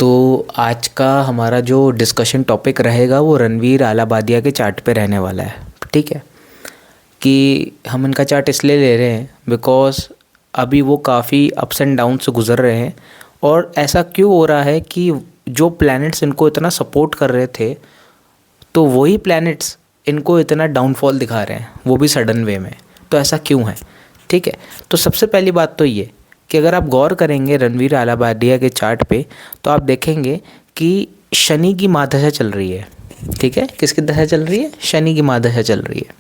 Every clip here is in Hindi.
तो आज का हमारा जो डिस्कशन टॉपिक रहेगा वो रणवीर आलाबादिया के चार्ट पे रहने वाला है। ठीक है कि हम इनका चार्ट इसलिए ले रहे हैं बिकॉज़ अभी वो काफ़ी अप्स एंड डाउन से गुज़र रहे हैं। और ऐसा क्यों हो रहा है कि जो प्लैनेट्स इनको इतना सपोर्ट कर रहे थे तो वही प्लैनेट्स इनको इतना डाउनफॉल दिखा रहे हैं, वो भी सडन वे में। तो ऐसा क्यों है? ठीक है, तो सबसे पहली बात तो ये कि अगर आप गौर करेंगे रणवीर आलाबादिया के चार्ट पे तो आप देखेंगे कि शनि की महादशा चल रही है। ठीक है, किसकी दशा चल रही है? शनि की महादशा चल रही है।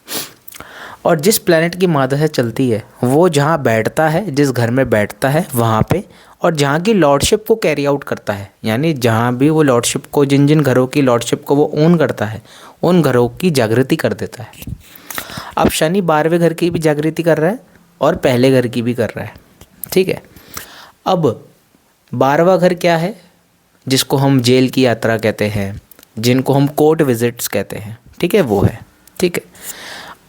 और जिस प्लैनेट की महादशा चलती है वो जहाँ बैठता है, जिस घर में बैठता है वहाँ पे, और जहाँ की लॉर्डशिप को कैरी आउट करता है, यानी जहाँ भी वो लॉर्डशिप को, जिन जिन घरों की लॉर्डशिप को वो ओन करता है, उन घरों की जागृति कर देता है। अब शनि 12वें घर की भी जागृति कर रहा है और पहले घर की भी कर रहा है। ठीक है, अब 12वां घर क्या है? जिसको हम जेल की यात्रा कहते हैं, जिनको हम कोर्ट विजिट्स कहते हैं। ठीक है, वो है। ठीक है,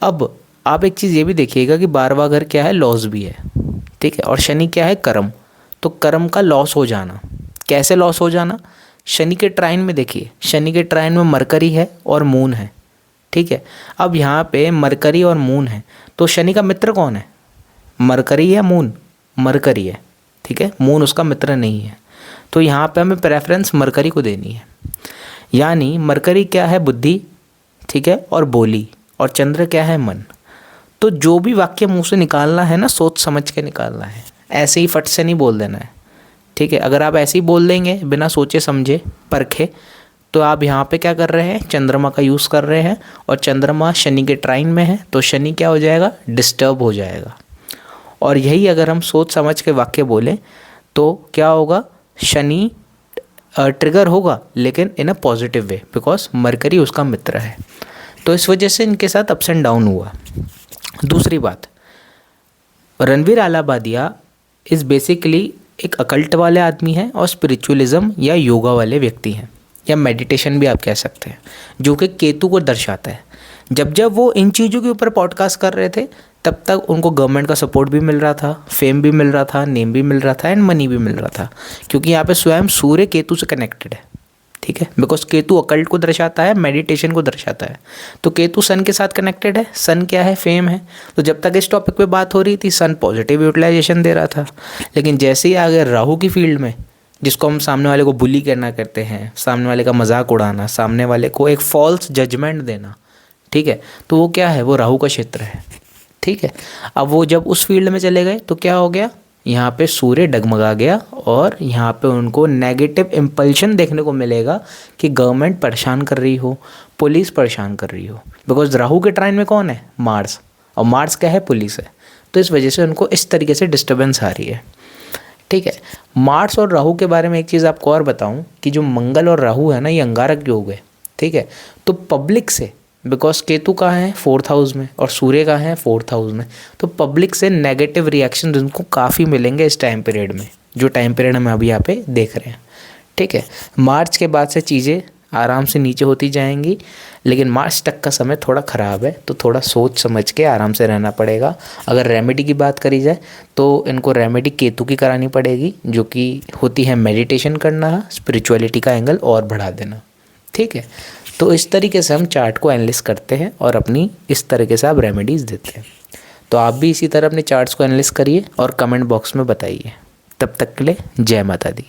अब आप एक चीज़ ये भी देखिएगा कि 12वां घर क्या है? लॉस भी है। ठीक है, और शनि क्या है? कर्म। तो कर्म का लॉस हो जाना। कैसे लॉस हो जाना? शनि के ट्राइन में देखिए, शनि के ट्राइन में मरकरी है और मून है। ठीक है, अब यहाँ पे मरकरी और मून है तो शनि का मित्र कौन है? मरकरी या मून? मरकरी है। ठीक है, मून उसका मित्र नहीं है। तो यहाँ पे हमें प्रेफरेंस मरकरी को देनी है। यानी मरकरी क्या है? बुद्धि। ठीक है, और बोली। और चंद्र क्या है? मन। तो जो भी वाक्य मुंह से निकालना है ना, सोच समझ के निकालना है, ऐसे ही फट से नहीं बोल देना है। ठीक है, अगर आप ऐसे ही बोल देंगे बिना सोचे समझे परखे तो आप यहाँ पे क्या कर रहे हैं? चंद्रमा का यूज़ कर रहे हैं, और चंद्रमा शनि के ट्राइन में है तो शनि क्या हो जाएगा? डिस्टर्ब हो जाएगा। और यही अगर हम सोच समझ के वाक्य बोलें तो क्या होगा? शनि ट्रिगर होगा, लेकिन in a positive way, because Mercury उसका मित्र है। तो इस वजह से इनके साथ अप्स एंड डाउन हुआ। दूसरी बात, रणवीर आलाबादिया इज़ बेसिकली एक अकल्ट वाले आदमी हैं और स्पिरिचुअलिज्म या योगा वाले व्यक्ति हैं, या मेडिटेशन भी आप कह सकते हैं, जो कि केतु को दर्शाता है। जब जब वो इन चीज़ों के ऊपर पॉडकास्ट कर रहे थे तब तक उनको गवर्नमेंट का सपोर्ट भी मिल रहा था, फेम भी मिल रहा था, नेम भी मिल रहा था, एंड मनी भी मिल रहा था, क्योंकि यहाँ पे स्वयं सूर्य केतु से कनेक्टेड है। ठीक है, बिकॉज केतु अकल्ट को दर्शाता है, मेडिटेशन को दर्शाता है। तो केतु सन के साथ कनेक्टेड है। सन क्या है? फेम है। तो जब तक इस टॉपिक पे बात हो रही थी सन पॉजिटिव यूटिलाइजेशन दे रहा था, लेकिन जैसे ही आ गए राहु की फील्ड में, जिसको हम सामने वाले को बुली करना करते हैं, सामने वाले का मजाक उड़ाना, सामने वाले को एक फॉल्स जजमेंट देना, ठीक है, तो वो क्या है? वो राहु का क्षेत्र है। ठीक है, अब वो जब उस फील्ड में चले गए तो क्या हो गया? यहाँ पे सूर्य डगमगा गया और यहाँ पे उनको नेगेटिव इम्पल्शन देखने को मिलेगा कि गवर्नमेंट परेशान कर रही हो, पुलिस परेशान कर रही हो, बिकॉज राहु के ट्राइन में कौन है? मार्स, और मार्स क्या है? पुलिस है। तो इस वजह से उनको इस तरीके से डिस्टर्बेंस आ रही है। ठीक है, मार्स और राहु के बारे में एक चीज़ आपको और बताऊं कि जो मंगल और राहु है ना, ये अंगारक योग है। ठीक है, तो पब्लिक से, बिकॉज केतु कहाँ है? 4th हाउस में, और सूर्य कहाँ है? 4th हाउस में। तो पब्लिक से नेगेटिव रिएक्शन उनको काफ़ी मिलेंगे इस टाइम पीरियड में, जो टाइम पीरियड हम अभी यहाँ पे देख रहे हैं। ठीक है, मार्च के बाद से चीज़ें आराम से नीचे होती जाएंगी, लेकिन मार्च तक का समय थोड़ा ख़राब है, तो थोड़ा सोच समझ के आराम से रहना पड़ेगा। अगर रेमेडी की बात करी जाए तो इनको रेमेडी केतु की करानी पड़ेगी, जो कि होती है मेडिटेशन करना, स्पिरिचुअलिटी का एंगल और बढ़ा देना। ठीक है, तो इस तरीके से हम चार्ट को एनालिसिस करते हैं और अपनी इस तरीके से आप रेमेडीज़ देते हैं। तो आप भी इसी तरह अपने चार्ट्स को एनालिसिस करिए और कमेंट बॉक्स में बताइए। तब तक के लिए जय माता दी।